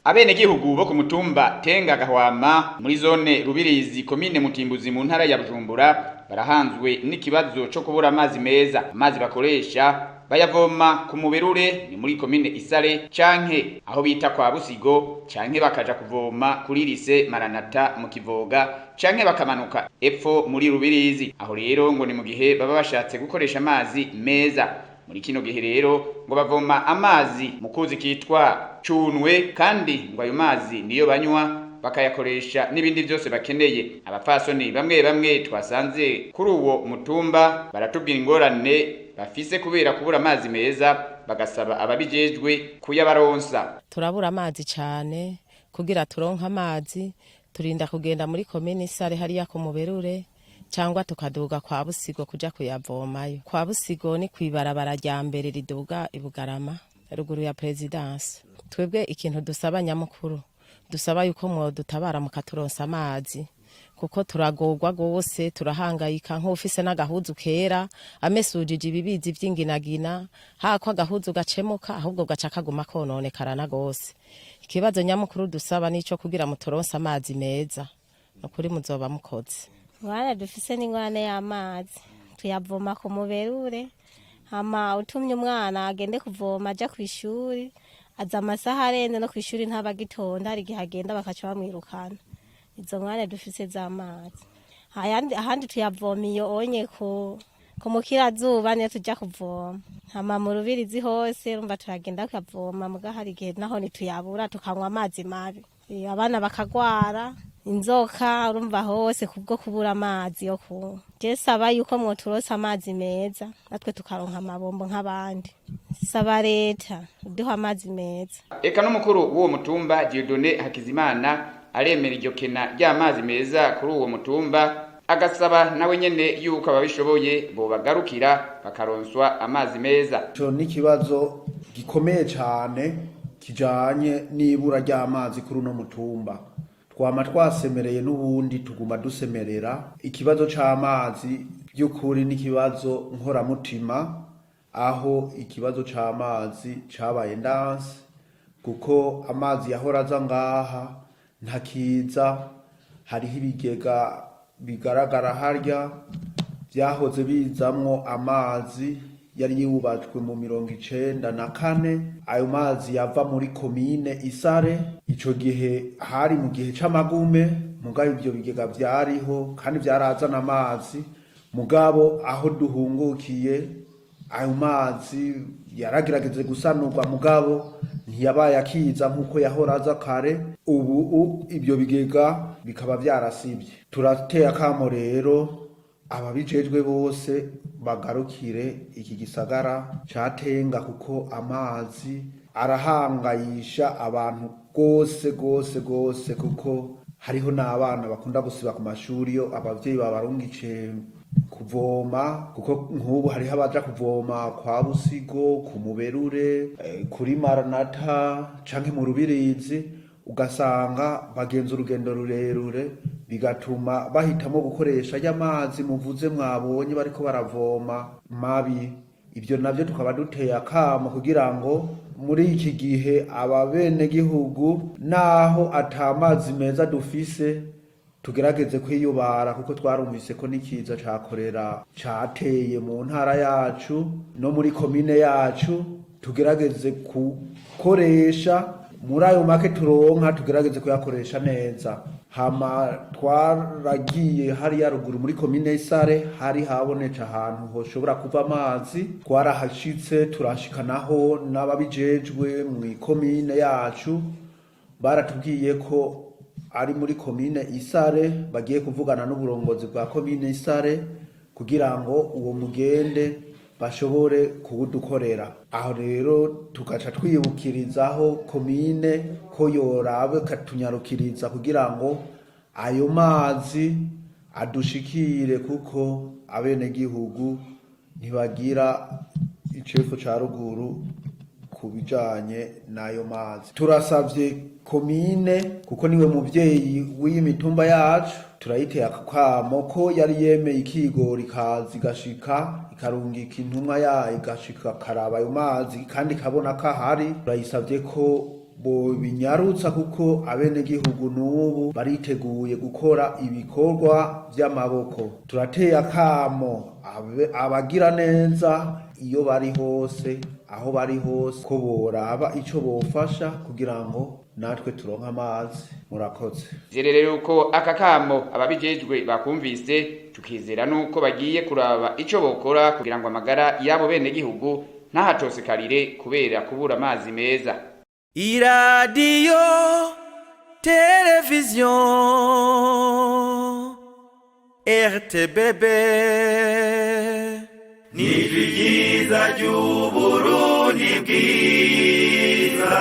Abenegihugu bo ku mutumba Tenga Gahwama muri zone Rubirizi komine Mutimbuzi mu ntara ya Bujumbura barahanzwe n'ikibazo cyo kubura amazi meza. Amazi bakoresha bayavoma ku muberure ni muri komine Isare canke aho bita kwa Busigo canke bakaja kuvoma kuri lise Maranata mu Kivoga canke bakamanuka epfo muri Rubirizi. Aho rero ngo ni mu gihe baba bashatse gukoresha amazi meza. Muri kino gihe rero ngo bavoma amazi mu kuzi kitwa Cunwe kandi ngo ayo mazi niyo banywa bakayakoresha n'ibindi byose bakeneye. Abapfasoni bamwe twasanze kuri uwo mutumba baratubwira ingorane bafise kubera kubura amazi meza, bagasaba ababijejwe kuyabaronsa. Turabura amazi cyane, kugira turonka amazi turinda kugenda muri komine Isare hariya ku muberure cyangwa tukaduga kwa Busigo kuja kuyavomayo. Kwa Busigo ni kwibarabara rya mbere riduga ibugarama ruguru ya Presidence. Twebwe ikintu dusaba nyamukuru, dusaba yuko mwo dutabara mukaturonsa amazi, kuko turagorwa gose, turahangayika nk'ufise n'agahuzu kera amesujije ibibizi vy'inginagina, hako agahuzu gacemuka ahubwo gaca kaguma kononekara gose. Ikibazo nyamukuru dusaba nico kugira muturonsa amazi meza, nokuri muzoba mukoze. Ngwana dufise n'ingwane y'amazi tuyavoma ku muberure, hama utumye umwana agende kuvoma aja kw'ishuri, aza amasaha arenze no kw'ishuri ntabagitonda, hari igihe agenda bakaca bamwirukana. Izo ngwane dufise z'amazi. Ahandi tuyavoma iyo onye ku mukirazuba niyo tuja kuvoma. Hama mu Rubirizi hose urumva turagenda kuyavoma, muga hari igihe naho ntituyabura tukanywa amazi mabi. Abana bakagwara inzoka, urumva hose kubwo kubura amazi yo kunywa. Je saba yuko mwoturonsa amazi meza natwe tukaronka amabombo nk'abandi. Saba leta duha amazi meza. Eka n'umukuru w'uwo mutumba Dieudonné Hakizimana aremera iryo kena ry'amazi meza kuri uwo mutumba, agasaba nawe nyene yuko ababishoboye bo bagarukira bakaronswa amazi meza. Ico ni kibazo gikomeye cyane kijanye n'ibura ry'amazi kuri uno mutumba. Twama twasemereye n'ubundi tuguma dusemerera. Ikibazo c'amazi by'ukuri ni kibazo nkoramutima, aho ikibazo c'amazi cabaye ndanse, kuko amazi yahora aza ngaha ntakiza. Hariho ibigega bigaragara harya byahoze bizamwo amazi yari yubatswe mu 1994. Ayo mazi yava muri komine Isare, ico gihe hari mu gihe c'amagume, mugabo ibyo bigega byariho kandi byarazana amazi. Mugabo aho duhungukiye ayo mazi yaragerageje gusanurwa, mugabo ntiyabaye akiza nkuko yahora aza kare. Ubu ibyo bigega bikaba byarasibye. Turateye akamo rero ababijejwe bose bagarukire iki gisagara catenga, kuko amazi arahangayisha abantu gose, kuko hariho n'abana bakunda gusiba ku mashuri yo abavyeyi babarungice kuvoma, kuko nk'ubu hariho abaja kuvoma kwa Busigo, ku muberure, kuri Maranata canke mu Rubirizi, ugasanga bagenza urugendo rurerure, bigatuma bahitamo gukoresha y'amazi muvuze mwabonye bariko baravoma mabi. Ibyo navyo tukaba duteye akamo kugira ngo muri iki gihe ababenegihugu naho atamazi meza dufise tugerageze kwiyubara, kuko twarumvise ko n'ikiza ca korera cateye mu ntara yacu no muri komine yacu. Tugerageze gukoresha muri ayo make turonka, tugerageze kuyakoresha neza. Hama twaragiye hariya ruguru muri komine Isare, hari haboneka ahantu hoshobora kuva amazi, twarahashitse turashikanaho n'ababijejwe mu komine yacu. Baratubwiye ko ari muri komine Isare bagiye kuvugana n'uburongozi bwa komine Isare kugira ngo uwo mugende bashobore kuwudukorera. Aho rero tugaca twibukirizaho komine ko yorabe katunyarukiriza kugira ngo ayo mazi adushikire, kuko abenegihugu ntibagira icefu ca ruguru kubijanye n'ayo mazi. Turasavye komine, kuko niwe muvyeyi w'imitumba yacu, turayiteye akamo ko yari yemeye ikigori kazi gashika ikarungika intumwa yayo igashika karaba ayo mazi kandi kabona ko ahari. Turayisavye ko binyarutsa kuko abenegihugu n'ubu bariteguye gukora ibikorwa vy'amaboko. Turateye akamo abagira neza iyo bari hose, aho bari hose, ko boraba ico bofasha kugira ngo natwe turonka amazi. Murakoze. Zerere yuko aka kamo ababijejwe bakumvise, tukizera nuko bagiye kuraba ico bokora kugira ngo amagara yabo benegihugu ntahatosekarire kubera kubura amazi meza. Iradiyo televiziyo RTBB n'ijwi ryiza ry'Uburundi bwiza.